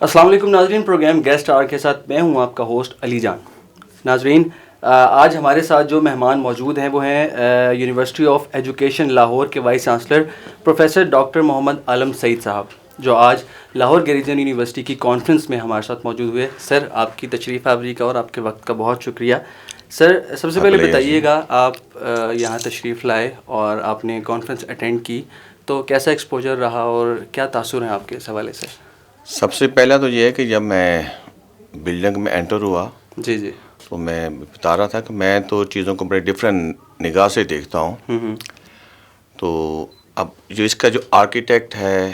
السلام علیکم ناظرین، پروگرام گیسٹ آر کے ساتھ میں ہوں آپ کا ہوسٹ علی جان۔ ناظرین، آج ہمارے ساتھ جو مہمان موجود ہیں وہ ہیں یونیورسٹی آف ایجوکیشن لاہور کے وائس چانسلر پروفیسر ڈاکٹر محمد عالم سعید صاحب، جو آج لاہور گریجن یونیورسٹی کی کانفرنس میں ہمارے ساتھ موجود ہوئے۔ سر، آپ کی تشریف آوری کا اور آپ کے وقت کا بہت شکریہ۔ سر، سب سے پہلے بتائیے گا، آپ یہاں تشریف لائے اور آپ نے کانفرنس اٹینڈ کی، تو کیسا ایکسپوجر رہا اور کیا تاثر ہیں آپ کے اس حوالے سے؟ سب سے پہلا تو یہ ہے کہ جب میں بلڈنگ میں انٹر ہوا جی تو میں بتا رہا تھا کہ میں تو چیزوں کو بڑے ڈفرینٹ نگاہ سے دیکھتا ہوں۔ تو اب جو اس کا جو آرکیٹیکٹ ہے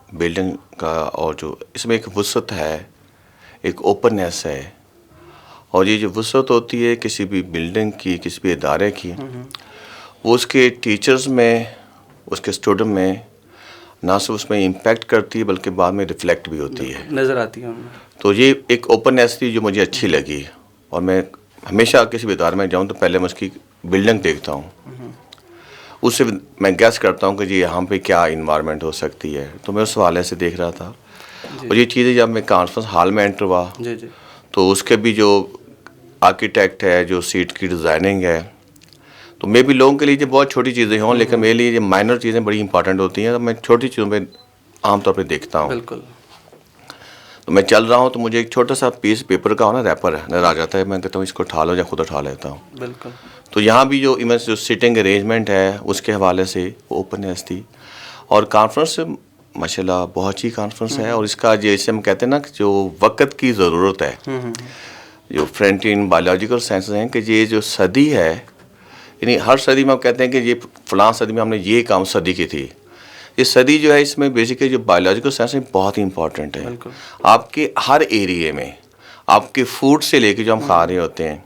بلڈنگ کا، اور جو اس میں ایک وسعت ہے، ایک اوپننیس ہے، اور یہ جو وسعت ہوتی ہے کسی بھی بلڈنگ کی، کسی بھی ادارے کی، وہ اس کے ٹیچرز میں، اس کے اسٹوڈنٹ میں نہ صرف اس میں امپیکٹ کرتی ہے بلکہ بعد میں ریفلیکٹ بھی ہوتی ہے، نظر آتی ہے ان میں۔ تو یہ ایک اوپننیس تھی جو مجھے اچھی لگی، اور میں ہمیشہ کسی بھی ادارے میں جاؤں تو پہلے میں اس کی بلڈنگ دیکھتا ہوں، اس سے میں گیس کرتا ہوں کہ جی یہاں پہ کیا انوائرمنٹ ہو سکتی ہے، تو میں اس حوالے سے دیکھ رہا تھا۔ اور یہ چیزیں جب میں کانفرنس ہال میں انٹر ہوا تو اس کے بھی جو آرکیٹیکٹ ہے، جو سیٹ کی ڈیزائننگ ہے، تو میں بھی لوگوں کے لیے جو بہت چھوٹی چیزیں ہوں، لیکن میرے لیے یہ مائنر چیزیں بڑی امپورٹنٹ ہوتی ہیں، تو میں چھوٹی چیزوں پہ عام طور پہ دیکھتا ہوں۔ بالکل۔ تو میں چل رہا ہوں تو مجھے ایک چھوٹا سا پیس پیپر کا ہونا ریپر نظر آ جاتا ہے، میں کہتا ہوں اس کو اٹھا لو یا خود اٹھا لیتا ہوں۔ بالکل۔ تو یہاں بھی جو جو سیٹنگ ارینجمنٹ ہے اس کے حوالے سے اوپننیس تھی، اور کانفرنس ماشاء اللہ بہت اچھی کانفرنس ہے، اور اس کا جیسے ہم کہتے ہیں نا کہ جو وقت کی ضرورت ہے، جو فرنٹین بایولوجیکل سائنسز ہیں کہ یہ جو صدی ہے، یعنی ہر صدی میں ہم کہتے ہیں کہ یہ فلاں صدی میں ہم نے یہ کام صدی کی تھی، یہ صدی جو ہے اس میں بیسیکلی جو بایولوجیکل سائنس ہے بہت ہی امپورٹنٹ ہے۔ آپ کے ہر ایریے میں، آپ کے فوڈ سے لے کے جو ہم کھا رہے ہوتے ہیں،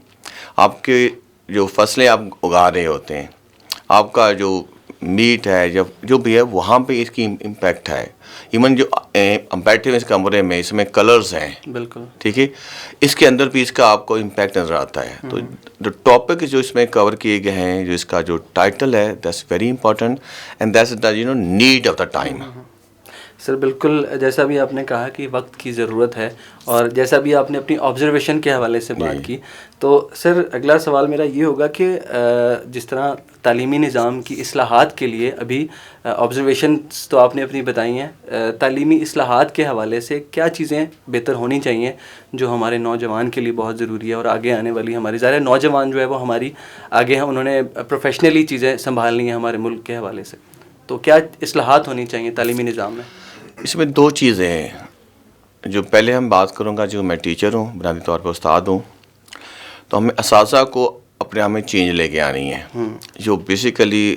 آپ کے جو فصلیں آپ اگا رہے ہوتے ہیں، آپ کا جو میٹ ہے، جو بھی ہے، وہاں پہ اس کی امپیکٹ ہے۔ ایون جو ہم بیٹھے ہوئے اس کمرے میں، اس میں کلرز ہیں، بالکل ٹھیک ہے، اس کے اندر بھی اس کا آپ کو امپیکٹ نظر آتا ہے۔ تو جو ٹاپک جو اس میں کور کیے گئے ہیں، جو اس کا جو ٹائٹل ہے، that's very important and that's the need of the time. Sir, بالکل جیسا بھی آپ نے کہا کہ وقت کی ضرورت ہے، اور جیسا بھی آپ نے اپنی آبزرویشن کے حوالے سے بات کی، تو سر اگلا سوال میرا یہ ہوگا کہ جس طرح تعلیمی نظام کی اصلاحات کے لیے ابھی آبزرویشنس تو آپ نے اپنی بتائی ہیں، تعلیمی اصلاحات کے حوالے سے کیا چیزیں بہتر ہونی چاہیے جو ہمارے نوجوان کے لیے بہت ضروری ہے، اور آگے آنے والی ہماری ظاہر نوجوان جو ہے وہ ہماری آگے ہیں، انہوں نے پروفیشنلی چیزیں سنبھالنی ہیں ہمارے ملک کے حوالے سے، تو کیا اصلاحات ہونی چاہیے تعلیمی نظام میں؟ اس میں دو چیزیں ہیں۔ جو پہلے ہم بات کروں گا، جو میں ٹیچر ہوں، بنیادی طور پہ استاد ہوں، تو ہمیں اساتذہ کو اپنے آپ میں چینج لے کے آنی ہے، جو بیسیکلی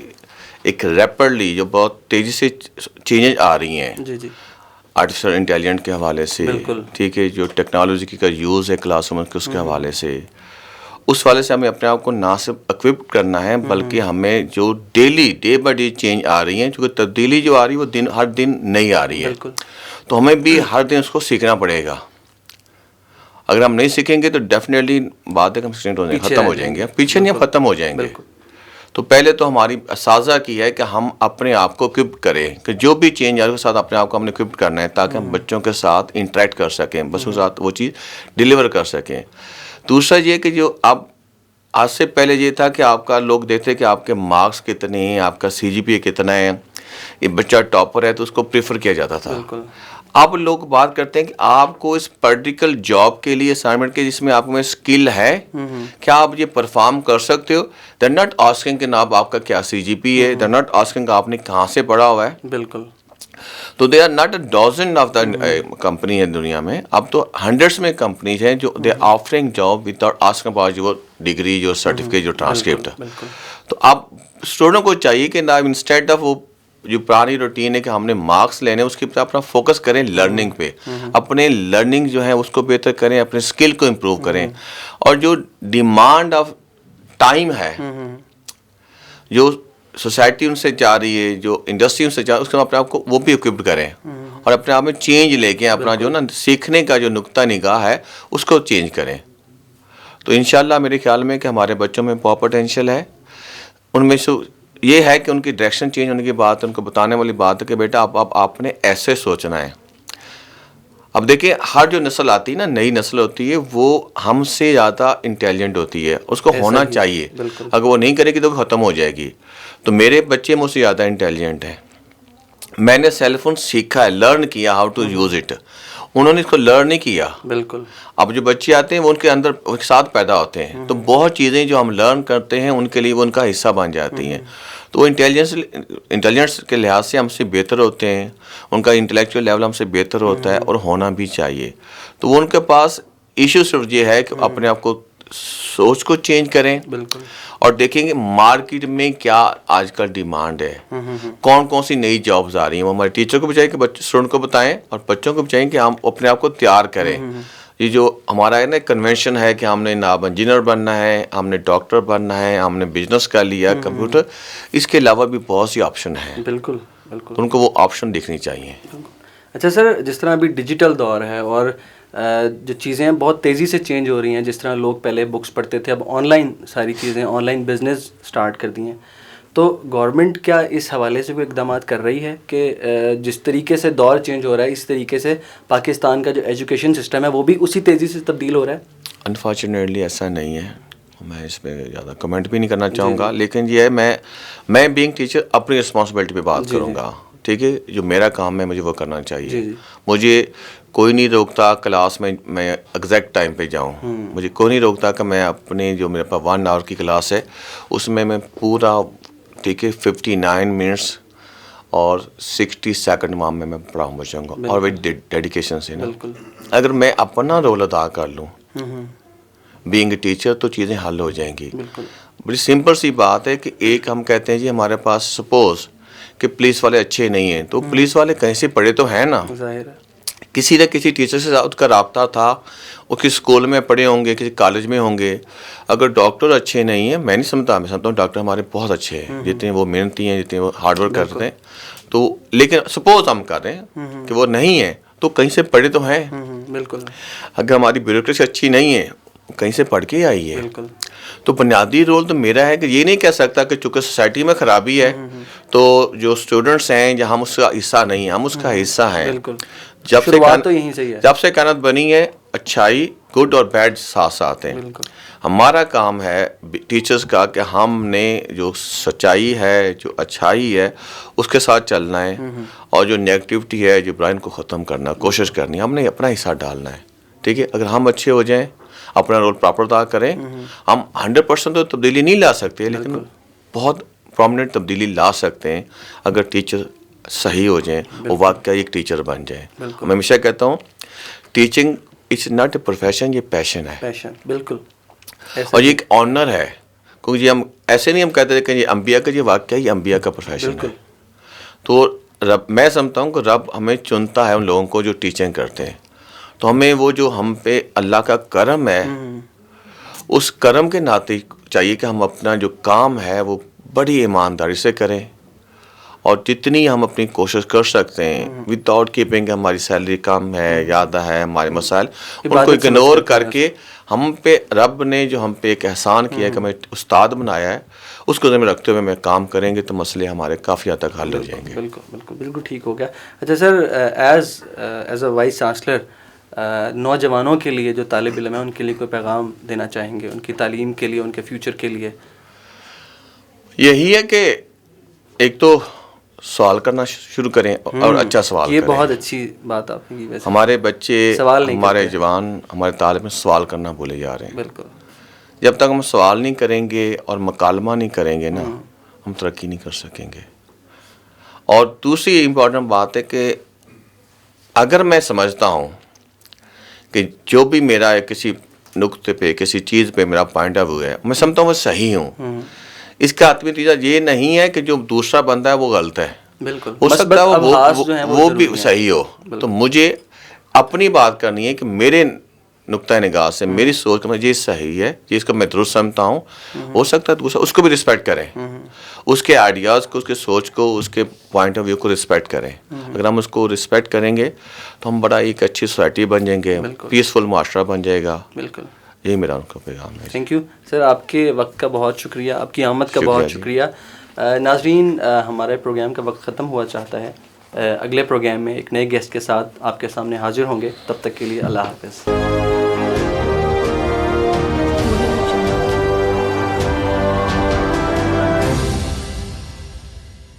ایک ریپڈلی جو بہت تیزی سے چینج آ رہی ہیں، جی آرٹیفیشل انٹیلیجنٹ کے حوالے سے، ٹھیک ہے، جو ٹیکنالوجی کا یوز ہے کلاس روم کے، اس کے حوالے سے، اس والے سے ہمیں اپنے آپ کو نہ صرف اکوپ کرنا ہے بلکہ ہمیں جو ڈے بائی ڈے چینج آ رہی ہیں، چونکہ تبدیلی جو آ رہی ہے وہ ہر دن نہیں آ رہی ہے، تو ہمیں بھی ہر دن اس کو سیکھنا پڑے گا۔ اگر ہم نہیں سیکھیں گے تو ڈیفینیٹلی بات ہے کہ ہم ختم ہو جائیں گے، پیچھے نہیں، ہم ختم ہو جائیں گے۔ تو پہلے تو ہماری اساتذہ کی ہے کہ ہم اپنے آپ کو اکوپ کریں، کہ جو بھی چینج آ رہے اس کے ساتھ اپنے آپ کو ہم نے اکوپ کرنا ہے، تاکہ ہم بچوں کے ساتھ انٹریکٹ کر سکیں، بچوں کے ساتھ وہ چیز ڈیلیور کر سکیں۔ دوسرا یہ کہ جو اب آج سے پہلے یہ تھا کہ آپ کا لوگ دیکھتے کہ آپ کے مارکس کتنے ہیں، آپ کا سی جی پی اے کتنا ہے، یہ بچہ ٹاپر ہے تو اس کو پریفر کیا جاتا تھا۔ اب لوگ بات کرتے ہیں کہ آپ کو اس پرٹیکل جاب کے لیے اسائنمنٹ کے جس میں آپ میں اسکل ہے، کیا آپ یہ پرفارم کر سکتے ہو؟ دے آر ناٹ آسکنگ کہ آپ کا کیا سی جی پی ہے، دے آر ناٹ آسکنگ آپ نے کہاں سے پڑھا ہوا ہے۔ بالکل۔ تو they are not a dozen of the company ہے دنیا میں، اب تو ہنڈریڈس میں کمپنیز ہیں جو they are offering job without asking about your degree, your certificate, your transcript. تو اب اسٹوڈنٹ کو چاہیے کہ انسٹیڈ آف وہ جو پرانی روٹین ہے کہ ہم نے مارکس لینے، اس کے اوپر اپنا فوکس کریں لرننگ پہ، اپنے لرننگ جو ہے اس کو بہتر کریں، اپنے اسکل کو امپروو کریں، اور جو ڈیمانڈ آف ٹائم ہے، جو سوسائٹی ان سے چاہ رہی ہے، جو انڈسٹری ان سے چاہ رہی ہے، اس کو اپنے آپ کو وہ بھی اکوپڈ کریں، اور اپنے آپ میں چینج لے کے اپنا جو نا سیکھنے کا جو نقطہ نگاہ ہے اس کو چینج کریں۔ تو انشاءاللہ میرے خیال میں کہ ہمارے بچوں میں بہت پوٹینشیل ہے، ان میں سے یہ ہے کہ ان کی ڈائریکشن چینج ہونے کی بات، ان کو بتانے والی بات ہے کہ بیٹا آپ نے ایسے سوچنا ہے۔ اب دیکھیں ہر جو نسل آتی ہے نا، نئی نسل ہوتی ہے، وہ ہم سے زیادہ انٹیلیجنٹ ہوتی ہے، اس کو ہونا چاہیے. اگر وہ نہیں کرے گی تو ختم ہو جائے گی. تو میرے بچے مجھ سے زیادہ انٹیلیجنٹ ہیں. میں نے سیل فون سیکھا ہے، لرن کیا ہاؤ ٹو یوز اٹ. انہوں نے اس کو لرن نہیں کیا. بالکل. اب جو بچے آتے ہیں وہ ان کے اندر ایک ساتھ پیدا ہوتے ہیں، تو بہت چیزیں جو ہم لرن کرتے ہیں ان کے لیے وہ ان کا حصہ بن جاتی ہیں. تو وہ انٹیلیجنس کے لحاظ سے ہم سے بہتر ہوتے ہیں، ان کا انٹلیکچوئل لیول ہم سے بہتر ہوتا ہے، اور ہونا بھی چاہیے. تو وہ ان کے پاس ایشو صرف یہ ہے کہ اپنے آپ کو سوچ کو چینج کریں، بالکل، اور دیکھیں گے مارکیٹ میں کیا آج کل ڈیمانڈ ہے، کون کون سی نئی جابز آ رہی ہیں. وہ ہمارے ٹیچر کو بھی چاہیے کہ اسٹوڈنٹ کو بتائیں، اور بچوں کو بھی چاہیے کہ ہم اپنے آپ کو تیار کریں. یہ جو ہمارا ہے نا کنونشن ہے کہ ہم نے ناب انجینئر بننا ہے، ہم نے ڈاکٹر بننا ہے، ہم نے بزنس کر لیا، کمپیوٹر، اس کے علاوہ بھی بہت سی آپشن ہیں. بالکل بالکل. تو ان کو وہ آپشن دیکھنی چاہیے. اچھا سر، جس طرح ابھی ڈیجیٹل دور ہے اور جو چیزیں بہت تیزی سے چینج ہو رہی ہیں، جس طرح لوگ پہلے بکس پڑھتے تھے، اب آن لائن ساری چیزیں، آن لائن بزنس سٹارٹ کر دی ہیں، تو گورنمنٹ کیا اس حوالے سے کوئی اقدامات کر رہی ہے کہ جس طریقے سے دور چینج ہو رہا ہے اس طریقے سے پاکستان کا جو ایجوکیشن سسٹم ہے وہ بھی اسی تیزی سے تبدیل ہو رہا ہے؟ انفارچونیٹلی ایسا نہیں ہے. میں اس پہ زیادہ کمنٹ بھی نہیں کرنا چاہوں گا، لیکن یہ ہے میں بینگ ٹیچر اپنی رسپانسبلٹی پہ بات کروں گا. ٹھیک ہے، جو میرا کام ہے مجھے وہ کرنا چاہیے. مجھے کوئی نہیں روکتا کلاس میں ایگزیکٹ ٹائم پہ جاؤں. مجھے کوئی نہیں روکتا کہ میں اپنے جو میرے پاس 1 آور کی کلاس ہے اس میں پورا، ٹھیک ہے، 59 منٹس اور 60 سیکنڈ وہاں میں پڑھاؤں بچوں کو، اور وہ ڈیڈیکیشن سے نا. اگر میں اپنا رول ادا کر لوں بینگ اے ٹیچر تو چیزیں حل ہو جائیں گی. بڑی سمپل سی بات ہے کہ ایک ہم کہتے ہیں جی ہمارے پاس سپوز کہ پولیس والے اچھے نہیں ہیں، تو پولیس والے کہیں سے پڑھے تو ہیں نا. ظاہر ہے کسی نہ کسی ٹیچر سے اس کا رابطہ تھا، وہ کسی اسکول میں پڑھے ہوں گے، کسی کالج میں ہوں گے. اگر ڈاکٹر اچھے نہیں ہیں، میں سمجھتا ہوں ڈاکٹر ہمارے بہت اچھے ہیں، جتنے وہ محنتی ہیں، جتنے وہ ہارڈ ورک کرتے ہیں. تو لیکن سپوز ہم کر رہے ہیں کہ وہ نہیں ہیں، تو کہیں سے پڑھے تو ہیں. بالکل. اگر ہماری بیوروکریسی اچھی نہیں ہے، کہیں سے پڑھ کے آئی ہے. بالکل. تو بنیادی رول تو میرا ہے کہ یہ نہیں کہہ سکتا کہ چونکہ سوسائٹی میں خرابی ہے تو جو اسٹوڈنٹس ہیں یا ہم اس کا حصہ نہیں ہیں، ہم اس کا حصہ ہیں. بالکل. جب سے کائنات بنی ہے اچھائی، گڈ اور بیڈ ساتھ ساتھ ہیں. ہمارا کام ہے ٹیچرز کا کہ ہم نے جو سچائی ہے، جو اچھائی ہے، اس کے ساتھ چلنا ہے، اور جو نیگیٹیوٹی ہے، جو برائن کو ختم کرنا کوشش کرنی ہے. ہم نے اپنا حصہ ڈالنا ہے. ٹھیک ہے، اگر ہم اچھے ہو جائیں، اپنا رول پراپر ادا کریں، ہم 100% تو تبدیلی نہیں لا سکتے، لیکن بہت پرومیننٹ تبدیلی لا سکتے ہیں اگر ٹیچر صحیح ہو جائیں اور واقعی ایک ٹیچر بن جائیں. میں ہمیشہ کہتا ہوں teaching it's not a profession, یہ پیشن ہے. بالکل. اور یہ ایک آنر ہے، کیونکہ جی ہم ایسے نہیں ہم کہتے تھے کہ یہ انبیاء کا، یہ واقعی انبیاء کا پروفیشن ہے. تو رب، میں سمجھتا ہوں کہ رب ہمیں چنتا ہے ان لوگوں کو جو ٹیچنگ کرتے ہیں. تو ہمیں وہ جو ہم پہ اللہ کا کرم ہے، اس کرم کے ناطے چاہیے کہ ہم اپنا جو کام ہے وہ بڑی ایمانداری سے کریں، اور جتنی ہم اپنی کوشش کر سکتے ہیں ود آؤٹ کیپنگ، ہماری سیلری کم ہے، زیادہ ہے، ہمارے مسائل، ان کو اگنور کر کے ہم پہ رب نے جو ہم پہ ایک احسان کیا ہے کہ ہمیں استاد بنایا ہے، اس کو ذمہ رکھتے ہوئے ہمیں کام کریں گے تو مسئلے ہمارے کافی حد تک حل ہو جائیں گے. بالکل ٹھیک ہو گیا. اچھا سر، ایز اے وائس چانسلر، نوجوانوں کے لیے جو طالب علم ہیں ان کے لیے کوئی پیغام دینا چاہیں گے، ان کی تعلیم کے لیے، ان کے فیوچر کے لیے؟ یہی ہے کہ ایک تو سوال کرنا شروع کریں، اور اچھا سوال کریں. یہ بہت اچھی بات آپ نے کی. ویسے ہمارے بچے، ہمارے جوان، ہمارے طالب میں سوال کرنا بھولے جا رہے ہیں. بالکل. جب تک ہم سوال نہیں کریں گے اور مکالمہ نہیں کریں گے نا، ہم ترقی نہیں کر سکیں گے. اور دوسری امپورٹنٹ بات ہے کہ اگر میں سمجھتا ہوں کہ جو بھی میرا کسی نقطے پہ، کسی چیز پہ میرا پوائنٹ آف ویو ہے، میں سمجھتا ہوں وہ صحیح ہوں، اس کا حتمی نتیجہ یہ نہیں ہے کہ جو دوسرا بندہ ہے وہ غلط ہے. بالکل. ہو سکتا ہے وہ بھی صحیح ہو. تو مجھے اپنی بات کرنی ہے کہ میرے نقطۂ نگاہ سے، میری سوچ کا یہ صحیح ہے، یہ اس کو میں درست سمجھتا ہوں. ہو سکتا ہے دوسرا اس کو بھی رسپیکٹ کریں، اس کے آئیڈیاز کو، اس کے سوچ کو، اس کے پوائنٹ آف ویو کو رسپیکٹ کریں. اگر ہم اس کو رسپیکٹ کریں گے تو ہم بڑا ایک اچھی سوسائٹی بن جائیں گے، پیسفل معاشرہ بن جائے گا. بالکل. یہی میرا ان کا پیغام ہے. تھینک یو سر، آپ کے وقت کا بہت شکریہ، آپ کی آمد کا بہت شکریہ. ناظرین، ہمارے پروگرام کا وقت ختم ہوا چاہتا ہے. اگلے پروگرام میں ایک نئے گیسٹ کے ساتھ آپ کے سامنے حاضر ہوں گے. تب تک کے لیے اللہ حافظ.